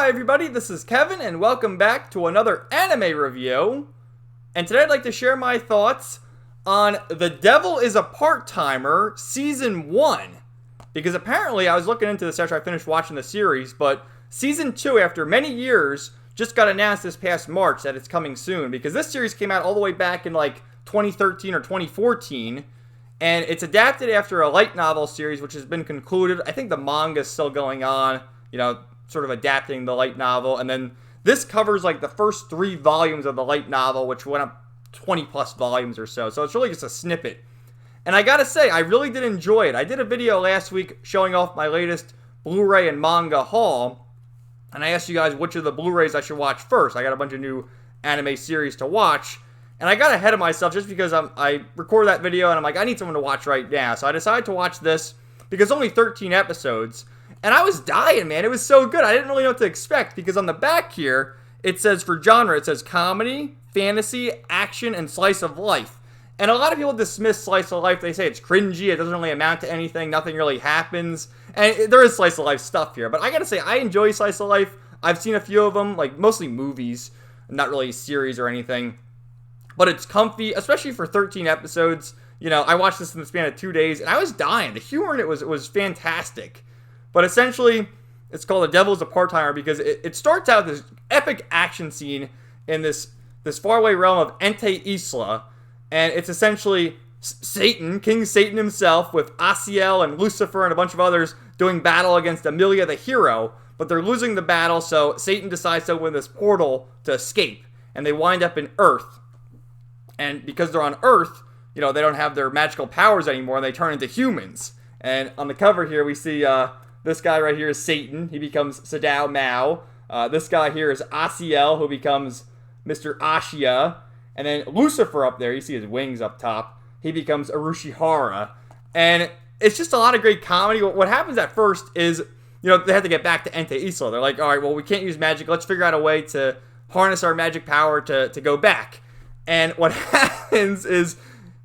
Hi everybody, this is Kevin, and welcome back to another anime review. And today I'd like to share my thoughts on The Devil is a Part-Timer Season 1. Because apparently, I was looking into this after I finished watching the series, but Season 2, after many years, just got announced this past March that it's coming soon. Because this series came out all the way back in like 2013 or 2014. And it's adapted after a light novel series, which has been concluded. I think the manga is still going on, sort of adapting the light novel. And then this covers like the first 3 volumes of the light novel, which went up 20 plus volumes or so. So it's really just a snippet. And I gotta say, I really did enjoy it. I did a video last week showing off my latest Blu-ray and manga haul. And I asked you guys which of the Blu-rays I should watch first. I got a bunch of new anime series to watch. And I got ahead of myself just because I recorded that video and I'm like, I need someone to watch right now. So I decided to watch this because only 13 episodes. And I was dying, man. It was so good. I didn't really know what to expect because on the back here, it says for genre, it says comedy, fantasy, action, and slice of life. And a lot of people dismiss slice of life. They say it's cringy. It doesn't really amount to anything. Nothing really happens. And there is slice of life stuff here. But I gotta say, I enjoy slice of life. I've seen a few of them, like mostly movies, not really series or anything. But it's comfy, especially for 13 episodes. I watched this in the span of 2 days, and I was dying. The humor in it was fantastic. But essentially, it's called The Devil is a Part-Timer because it starts out this epic action scene in this faraway realm of Ente Isla. And it's essentially Satan, King Satan himself, with Asiel and Lucifer and a bunch of others doing battle against Amelia the hero. But they're losing the battle, so Satan decides to open this portal to escape. And they wind up in Earth. And because they're on Earth, they don't have their magical powers anymore, and they turn into humans. And on the cover here, we see this guy right here is Satan. He becomes Sadao Mao. This guy here is Asiel, who becomes Mr. Ashia. And then Lucifer up there, you see his wings up top. He becomes Urushihara. And it's just a lot of great comedy. What happens at first is, they have to get back to Ente Isla. They're like, all right, well, we can't use magic. Let's figure out a way to harness our magic power to go back. And what happens is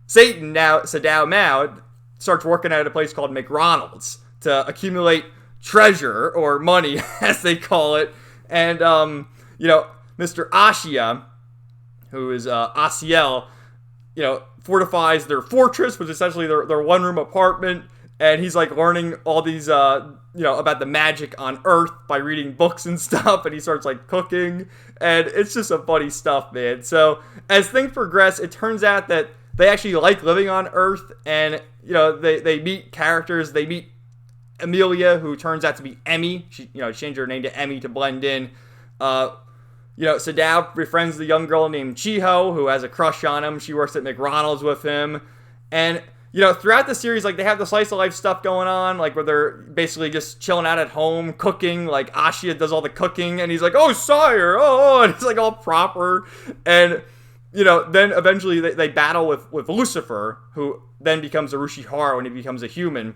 Satan, now Sadao Mao, starts working at a place called McDonald's to accumulate treasure, or money, as they call it. And, Mr. Ashia, who is Asiel, fortifies their fortress, which is essentially their one-room apartment. And he's, learning all these, about the magic on Earth by reading books and stuff. And he starts, cooking. And it's just some funny stuff, man. So, as things progress, it turns out that they actually like living on Earth. And, they meet characters. They meet Amelia, who turns out to be Emmy. She, changed her name to Emmy to blend in. Sadao befriends the young girl named Chiho, who has a crush on him. She works at McDonald's with him. And, throughout the series, they have the slice of life stuff going on, where they're basically just chilling out at home, cooking. Ashia does all the cooking, and he's like, oh, sire, and he's, all proper. And, then eventually they battle with Lucifer, who then becomes Urushihara when he becomes a human.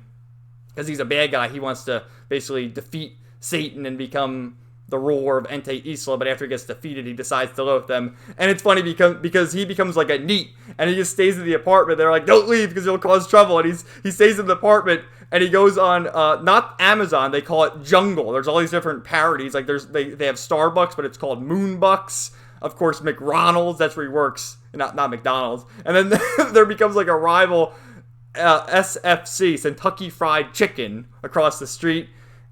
Because he's a bad guy, he wants to basically defeat Satan and become the ruler of Ente Isla, but after he gets defeated, he decides to live with them. And it's funny because he becomes like a NEET, and he just stays in the apartment. They're like, don't leave because you'll cause trouble. And he stays in the apartment, and he goes on, not Amazon, they call it Jungle. There's all these different parodies. They have Starbucks, but it's called Moonbucks. Of course, McDonald's, that's where he works. Not McDonald's. And then there becomes a rival SFC, Kentucky Fried Chicken, across the street.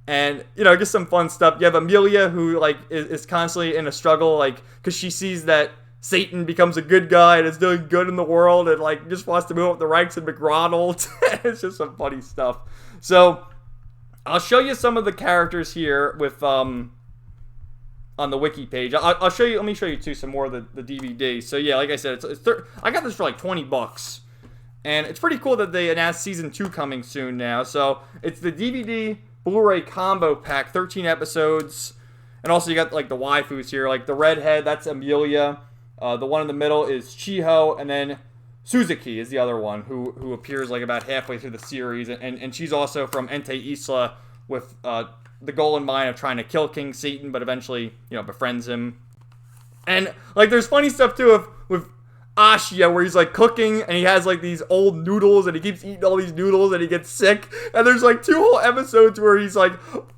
And, just some fun stuff. You have Amelia, who, is constantly in a struggle, because she sees that Satan becomes a good guy and is doing good in the world and, just wants to move up the ranks in McDonald's. It's just some funny stuff. So, I'll show you some of the characters here with, on the wiki page. I'll show you, let me show you, too, some more of the DVD. So, yeah, like I said, I got this for, $20. And it's pretty cool that they announced Season 2 coming soon now. So, it's the DVD Blu-ray combo pack, 13 episodes, and also you got the waifus here, the redhead, that's Amelia, the one in the middle is Chiho, and then Suzuki is the other one who appears about halfway through the series, and she's also from Ente Isla with the goal in mind of trying to kill King Satan, but eventually befriends him. And there's funny stuff too with Ashia, where he's like cooking and he has like these old noodles and he keeps eating all these noodles and he gets sick. And there's like 2 whole episodes where he's like,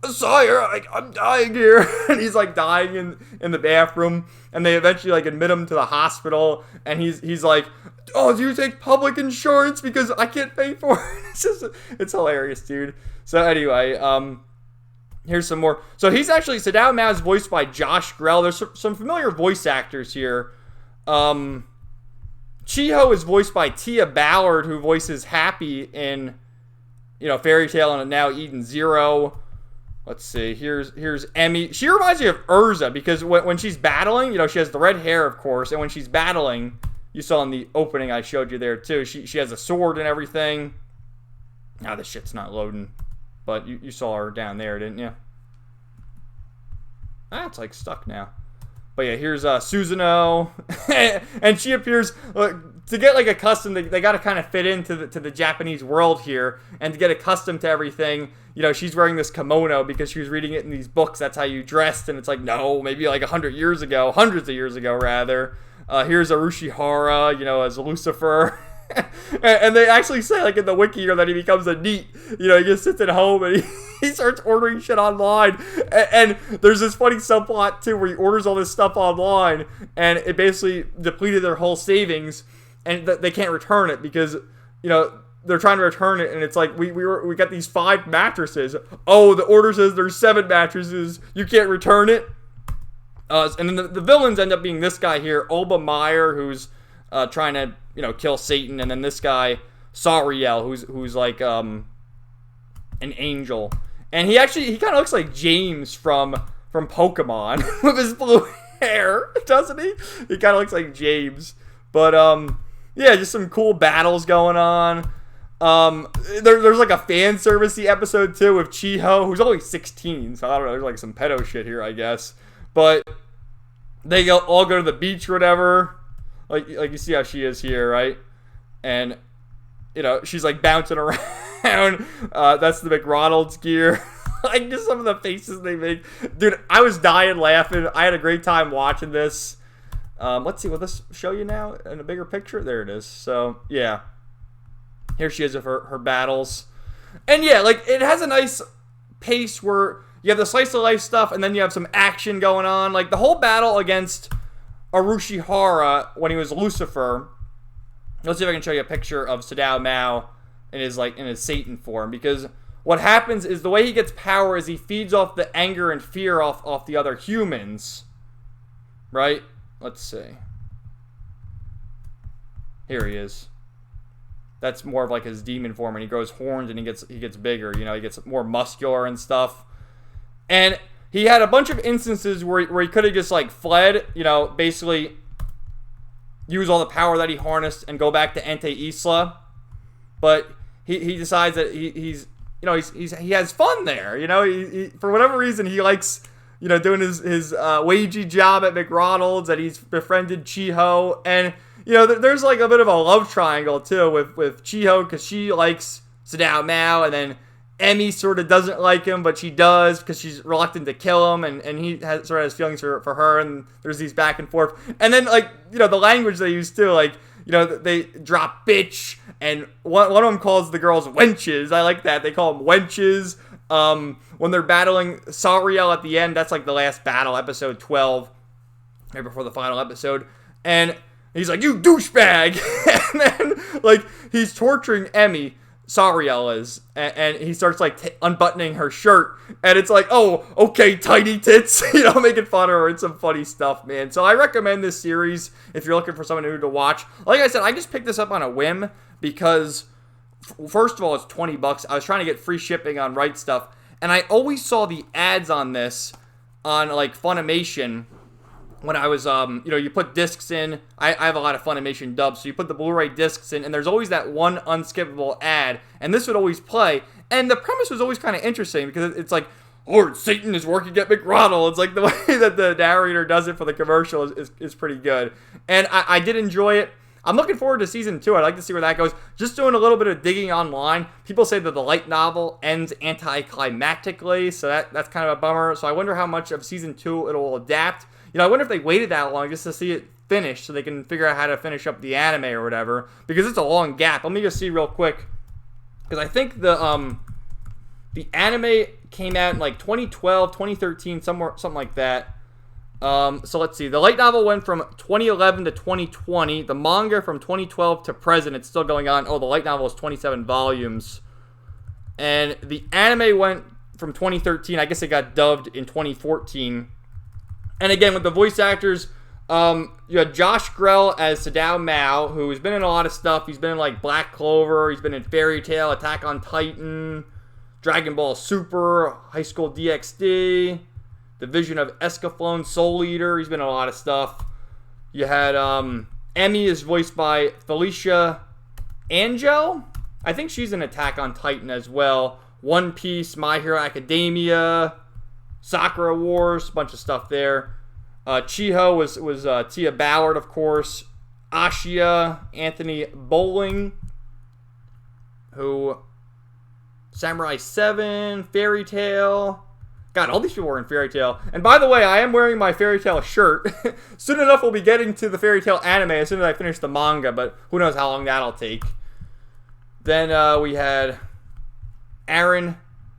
"Sire, I'm dying here," and he's like dying in the bathroom. And they eventually like admit him to the hospital, and he's like, "Oh, do you take public insurance because I can't pay for it?" It's hilarious, dude. So anyway, here's some more. So he's actually, Sadao Mao is voiced by Josh Grell. There's some familiar voice actors here. Chiho is voiced by Tia Ballard, who voices Happy in, Fairy Tail and Now Eden Zero. Let's see. Here's Emmy. She reminds me of Urza because when she's battling, she has the red hair, of course, and when she's battling, you saw in the opening I showed you there too. She has a sword and everything. Now this shit's not loading, but you saw her down there, didn't you? It's like stuck now. But yeah, here's Susanoo, and she appears to get like accustomed. They got to kind of fit into the Japanese world here, and to get accustomed to everything. She's wearing this kimono because she was reading it in these books. That's how you dressed, and it's like, no, maybe like 100 years ago, hundreds of years ago rather. Here's Arushihara, as Lucifer. And they actually say, like, in the wiki here that he becomes a NEET. He just sits at home and he starts ordering shit online. And there's this funny subplot, too, where he orders all this stuff online, and it basically depleted their whole savings, and they can't return it because, they're trying to return it, and it's like, we got these 5 mattresses. Oh, the order says there's 7 mattresses. You can't return it. And then the villains end up being this guy here, Olba Meyer, who's trying to, kill Satan, and then this guy, Sariel, who's like an angel. And he kind of looks like James from Pokemon with his blue hair, doesn't he? He kind of looks like James. But yeah, just some cool battles going on. There's like a fan servicey episode too with Chiho, who's only 16, so I don't know, there's like some pedo shit here, I guess. But they all go to the beach or whatever. Like you see how she is here, right? And, she's like bouncing around. That's the McRonald's gear. Like, just some of the faces they make. Dude, I was dying laughing. I had a great time watching this. Let's see, will this show you now in a bigger picture? There it is. So, yeah. Here she is with her battles. And, yeah, like, it has a nice pace where you have the slice of life stuff, and then you have some action going on. Like, the whole battle against Arushihara when he was Lucifer. Let's see if I can show you a picture of Sadao Mao in his Satan form, because what happens is the way he gets power is he feeds off the anger and fear off the other humans. Right? Let's see. Here he is. That's more of like his demon form, and he grows horns and he gets bigger, he gets more muscular and stuff. And he had a bunch of instances where he could have just like fled, basically use all the power that he harnessed and go back to Ente Isla. But he decides that he has fun there. He for whatever reason he likes doing his wagey job at McDonald's, and he's befriended Chiho, and there's like a bit of a love triangle too with Chiho, because she likes Sadao Mao, and then Emmy sort of doesn't like him, but she does because she's reluctant to kill him, and he has feelings for her, and there's these back and forth. And then, like, the language they use too, like, they drop bitch, and one of them calls the girls wenches. I like that. They call them wenches. When they're battling Sariel at the end, that's like the last battle, episode 12, right before the final episode, and he's like, "You douchebag!" And then, like, he's torturing Emmy, Sariel is, and he starts like unbuttoning her shirt, and it's like, oh, okay, tiny tits, making fun of her. It's some funny stuff, man. So I recommend this series if you're looking for someone new to watch. Like I said, I just picked this up on a whim because, first of all, it's $20. I was trying to get free shipping on Right Stuff, and I always saw the ads on this on like Funimation. When I was, you put discs in. I have a lot of Funimation dubs, so you put the Blu-ray discs in, and there's always that one unskippable ad, and this would always play, and the premise was always kind of interesting, because it's like, Lord Satan is working at McDonald's. It's like the way that the narrator does it for the commercial is pretty good, and I did enjoy it. I'm looking forward to season 2. I'd like to see where that goes. Just doing a little bit of digging online. People say that the light novel ends anticlimactically, so that's kind of a bummer, so I wonder how much of season 2 it'll adapt. I wonder if they waited that long just to see it finished so they can figure out how to finish up the anime or whatever, because it's a long gap. Let me just see real quick, because I think the anime came out in like 2012, 2013, somewhere, something like that. So let's see. The light novel went from 2011 to 2020. The manga from 2012 to present. It's still going on. Oh, the light novel is 27 volumes. And the anime went from 2013. I guess it got dubbed in 2014. And again, with the voice actors, you had Josh Grell as Sadao Mao, who's been in a lot of stuff. He's been in like Black Clover. He's been in Fairy Tail, Attack on Titan, Dragon Ball Super, High School DxD, The Vision of Escaflowne, Soul Eater. He's been in a lot of stuff. You had Emmy is voiced by Felicia Angel. I think she's in Attack on Titan as well. One Piece, My Hero Academia, Sakura Wars, a bunch of stuff there. Chiho was Tia Ballard, of course. Ashia, Anthony Bowling, who Samurai 7, Fairy Tail. God, all these people were in Fairy Tail. And by the way, I am wearing my Fairy Tail shirt. Soon enough, we'll be getting to the Fairy Tail anime as soon as I finish the manga, but who knows how long that'll take. Then we had Aaron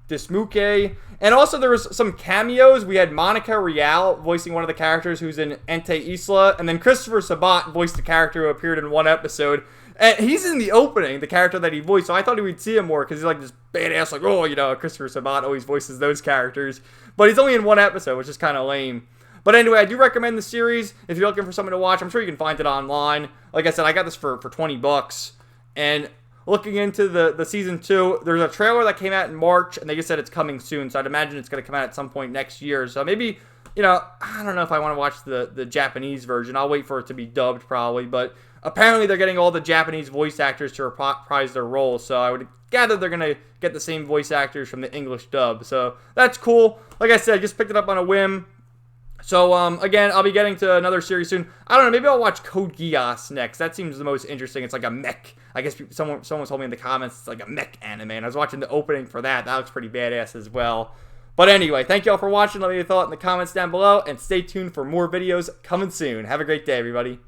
Dismuke. And also there was some cameos. We had Monica Rial voicing one of the characters who's in Ente Isla. And then Christopher Sabat voiced the character who appeared in one episode. And he's in the opening, the character that he voiced. So I thought we'd see him more because he's like this badass, like, oh, you know, Christopher Sabat always voices those characters. But he's only in one episode, which is kind of lame. But anyway, I do recommend the series if you're looking for something to watch. I'm sure you can find it online. Like I said, I got this for $20. And looking into the season 2, there's a trailer that came out in March, and they just said it's coming soon. So I'd imagine it's going to come out at some point next year. So maybe, you know, I don't know if I want to watch the Japanese version. I'll wait for it to be dubbed probably. But apparently they're getting all the Japanese voice actors to reprise their roles. So I would gather they're going to get the same voice actors from the English dub. So that's cool. Like I said, I just picked it up on a whim. So, again, I'll be getting to another series soon. I don't know, maybe I'll watch Code Geass next. That seems the most interesting. It's like a mech. I guess someone told me in the comments it's like a mech anime, and I was watching the opening for that. That looks pretty badass as well. But anyway, thank you all for watching. Let me know your thought in the comments down below, and stay tuned for more videos coming soon. Have a great day, everybody.